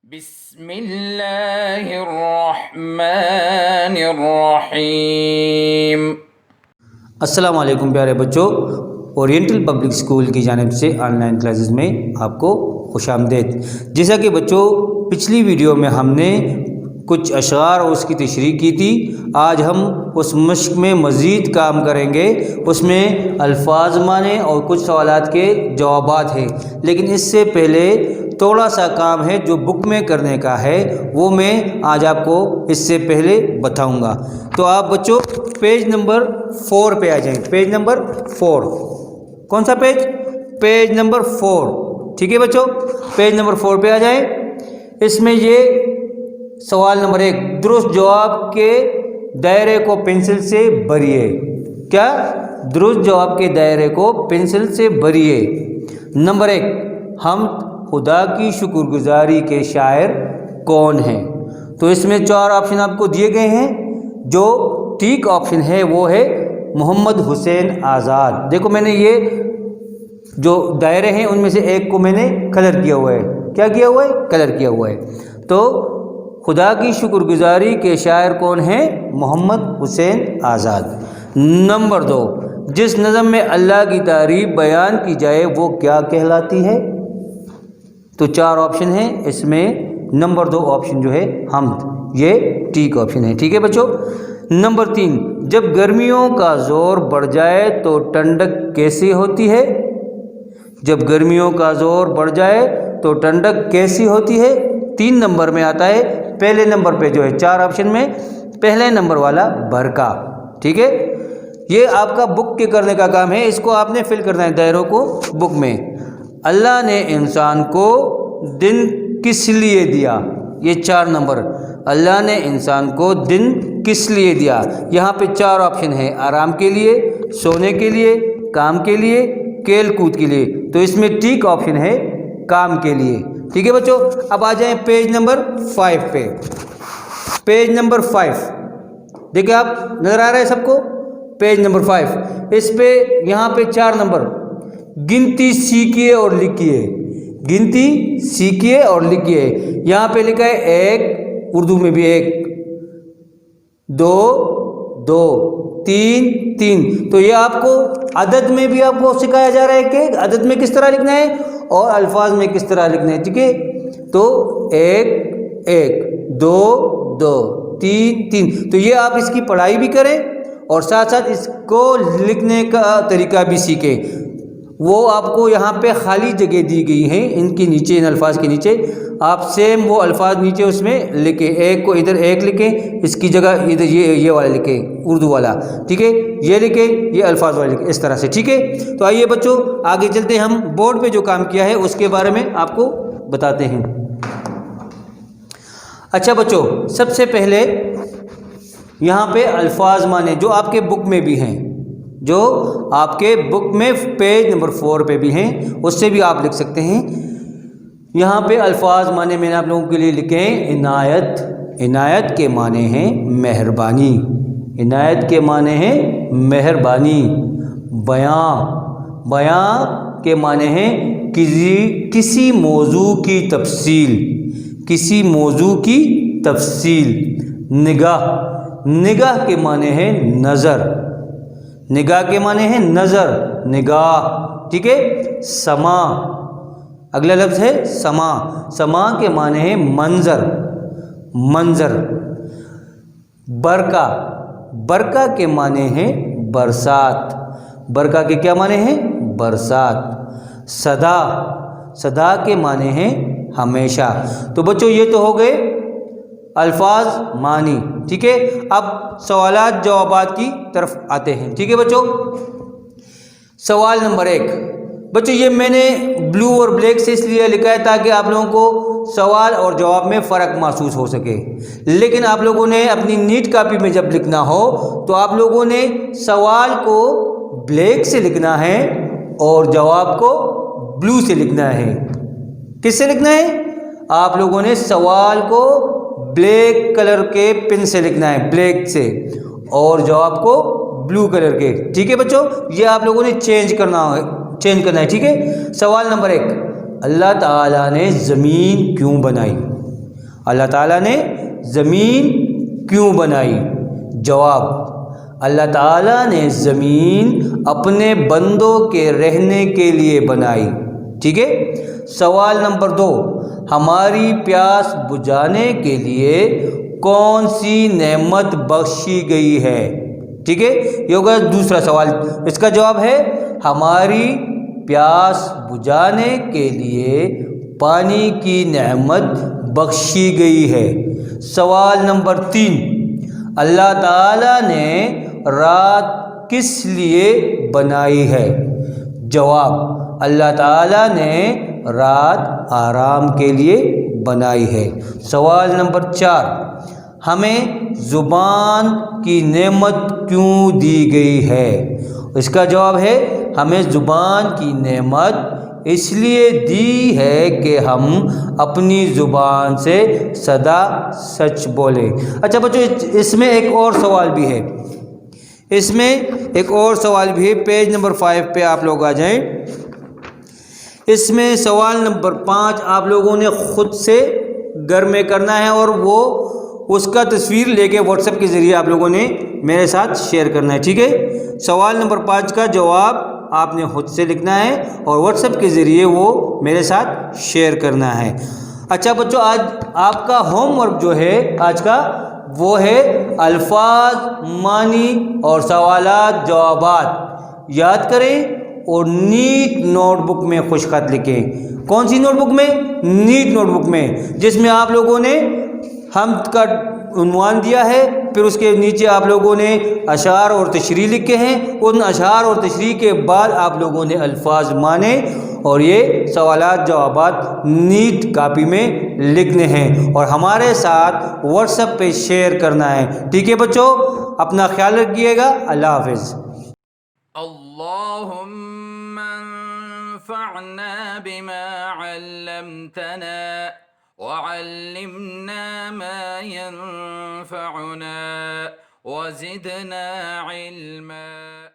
بسم اللہ الرحمن الرحیم۔ السلام علیکم پیارے بچوں، اورینٹل پبلک اسکول کی جانب سے آن لائن کلاسز میں آپ کو خوش آمدید۔ جیسا کہ بچوں پچھلی ویڈیو میں ہم نے کچھ اشعار اور اس کی تشریح کی تھی، آج ہم اس مشق میں مزید کام کریں گے۔ اس میں الفاظ معنی اور کچھ سوالات کے جوابات ہیں، لیکن اس سے پہلے تھوڑا سا کام ہے جو بک میں کرنے کا ہے، وہ میں آج آپ کو اس سے پہلے بتاؤں گا۔ تو آپ بچوں پیج نمبر 4 پہ آ جائیں۔ پیج نمبر 4 کون سا پیج؟ پیج نمبر 4، ٹھیک ہے بچوں، پیج نمبر 4 پہ آ جائیں۔ اس میں یہ سوال نمبر 1، درست جواب کے دائرے کو پنسل سے بھریے۔ کیا؟ درست جواب کے دائرے کو پنسل سے بھریے۔ نمبر 1، ہم خدا کی شکر گزاری کے شاعر کون ہیں؟ تو اس میں 4 آپشن آپ کو دیے گئے ہیں۔ جو ٹھیک آپشن ہے وہ ہے محمد حسین آزاد۔ دیکھو میں نے یہ جو دائرے ہیں ان میں سے ایک کو میں نے کلر کیا ہوا ہے۔ کیا کیا ہوا ہے؟ کلر کیا ہوا ہے۔ تو خدا کی شکر گزاری کے شاعر کون ہیں؟ محمد حسین آزاد۔ نمبر 2، جس نظم میں اللہ کی تعریف بیان کی جائے وہ کیا کہلاتی ہے؟ تو 4 آپشن ہیں، اس میں نمبر 2 آپشن جو ہے حمد، یہ ٹھیک آپشن ہے، ٹھیک ہے بچوں۔ نمبر 3، جب گرمیوں کا زور بڑھ جائے تو ٹھنڈک کیسی ہوتی ہے؟ جب گرمیوں کا زور بڑھ جائے تو ٹھنڈک کیسی ہوتی ہے؟ 3 نمبر میں آتا ہے، پہلے نمبر پہ جو ہے 4 آپشن میں پہلے نمبر والا برقع، ٹھیک ہے۔ یہ آپ کا بک کے کرنے کا کام ہے، اس کو آپ نے فل کرنا ہے دائروں کو بک میں۔ اللہ نے انسان کو دن کس لیے دیا؟ یہ 4 نمبر، اللہ نے انسان کو دن کس لیے دیا؟ یہاں پہ 4 آپشن ہیں، آرام کے لیے، سونے کے لیے، کام کے لیے، کھیل کود کے لیے۔ تو اس میں ٹھیک آپشن ہے کام کے لیے، ٹھیک ہے بچوں۔ اب آ جائیں پیج نمبر 5 پہ۔ پیج نمبر 5 دیکھیں، آپ نظر آ رہا ہے سب کو؟ پیج نمبر 5، اس پہ یہاں پہ 4 نمبر، گنتی سیکھیے اور لکھیے۔ گنتی سیکھیے اور لکھیے۔ یہاں پہ لکھا ہے 1، اردو میں بھی 1، 2 2، 3 3۔ تو یہ آپ کو عدد میں بھی آپ کو سکھایا جا رہا ہے کہ عدد میں کس طرح لکھنا ہے اور الفاظ میں کس طرح لکھنا ہے، ٹھیک ہے۔ تو 1 1، 2 2، 3 3۔ تو یہ آپ اس کی پڑھائی بھی کریں اور ساتھ ساتھ اس کو لکھنے کا طریقہ بھی سیکھیں۔ وہ آپ کو یہاں پہ خالی جگہ دی گئی ہیں، ان کے نیچے، ان الفاظ کے نیچے آپ سیم وہ الفاظ نیچے اس میں لکھیں۔ 1 کو ادھر 1 لکھیں، اس کی جگہ ادھر یہ والا لکھیں، اردو والا، ٹھیک ہے۔ یہ لکھیں، یہ الفاظ والا لکھیں، اس طرح سے، ٹھیک ہے۔ تو آئیے بچوں آگے چلتے ہیں، ہم بورڈ پہ جو کام کیا ہے اس کے بارے میں آپ کو بتاتے ہیں۔ اچھا بچوں، سب سے پہلے یہاں پہ الفاظ معنی جو آپ کے بک میں بھی ہیں، جو آپ کے بک میں پیج نمبر 4 پہ بھی ہیں، اس سے بھی آپ لکھ سکتے ہیں۔ یہاں پہ الفاظ معنی میں نے آپ لوگوں کے لیے لکھے ہیں۔ عنایت، عنایت کے معنی ہیں مہربانی، عنایت کے معنی ہیں مہربانی۔ بیاں، بیاں کے معنی ہیں کسی موضوع کی تفصیل، کسی موضوع کی تفصیل۔ نگاہ، نگاہ کے معنی ہے نظر، نگاہ کے معنی ہے نظر، نگاہ، ٹھیک ہے۔ سما، اگلا لفظ ہے سما، سما کے معنی ہے منظر، منظر۔ برقع، برقع کے معنی ہے برسات، برقع کے کیا معنی ہیں؟ برسات۔ صدا، صدا کے معنی ہے ہمیشہ۔ تو بچوں یہ تو ہو گئے الفاظ معنی، ٹھیک ہے۔ اب سوالات جوابات کی طرف آتے ہیں، ٹھیک ہے بچوں۔ سوال نمبر 1، بچوں یہ میں نے بلو اور بلیک سے اس لیے لکھا ہے تاکہ آپ لوگوں کو سوال اور جواب میں فرق محسوس ہو سکے، لیکن آپ لوگوں نے اپنی نیٹ کاپی میں جب لکھنا ہو تو آپ لوگوں نے سوال کو بلیک سے لکھنا ہے اور جواب کو بلو سے لکھنا ہے۔ کس سے لکھنا ہے؟ آپ لوگوں نے سوال کو بلیک کلر کے پن سے لکھنا ہے، بلیک سے، اور جواب کو بلو کلر کے، ٹھیک ہے بچوں۔ یہ آپ لوگوں نے چینج کرنا ہے، ٹھیک ہے۔ سوال نمبر 1، اللہ تعالیٰ نے زمین کیوں بنائی؟ اللہ تعالیٰ نے زمین کیوں بنائی؟ جواب، اللہ تعالیٰ نے زمین اپنے بندوں کے رہنے کے لیے بنائی. ٹھیک ہے. سوال نمبر 2، ہماری پیاس بجھانے کے لیے کون سی نعمت بخشی گئی ہے؟ ٹھیک ہے، یہ ہوگا دوسرا سوال. اس کا جواب ہے ہماری پیاس بجھانے کے لیے پانی کی نعمت بخشی گئی ہے. سوال نمبر 3، اللہ تعالیٰ نے رات کس لیے بنائی ہے؟ جواب، اللہ تعالیٰ نے رات آرام کے لیے بنائی ہے. سوال نمبر 4، ہمیں زبان کی نعمت کیوں دی گئی ہے؟ اس کا جواب ہے ہمیں زبان کی نعمت اس لیے دی ہے کہ ہم اپنی زبان سے سدا سچ بولیں. اچھا بچوں، اس میں ایک اور سوال بھی ہے. پیج نمبر 5 پہ آپ لوگ آ جائیں. اس میں سوال نمبر 5 آپ لوگوں نے خود سے گھر میں کرنا ہے، اور وہ اس کا تصویر لے کے واٹس ایپ کے ذریعے آپ لوگوں نے میرے ساتھ شیئر کرنا ہے. ٹھیک ہے. سوال نمبر 5 کا جواب آپ نے خود سے لکھنا ہے اور واٹس ایپ کے ذریعے وہ میرے ساتھ شیئر کرنا ہے. اچھا بچوں، آج آپ کا ہوم ورک جو ہے آج کا وہ ہے الفاظ، معنی اور سوالات جوابات یاد کریں اور نیٹ نوٹ بک میں خوش خط لکھیں. کون سی نوٹ بک میں؟ نیٹ نوٹ بک میں، جس میں آپ لوگوں نے حمد کا عنوان دیا ہے، پھر اس کے نیچے آپ لوگوں نے اشعار اور تشریح لکھے ہیں. ان اشعار اور تشریح کے بعد آپ لوگوں نے الفاظ، معنی اور یہ سوالات جوابات نیٹ کاپی میں لکھنے ہیں اور ہمارے ساتھ واٹس ایپ پہ شیئر کرنا ہے. ٹھیک ہے بچوں، اپنا خیال رکھیے گا. اللہ حافظ. اللهم انفعنا بما علمتنا وعلمنا ما ينفعنا وزدنا علما.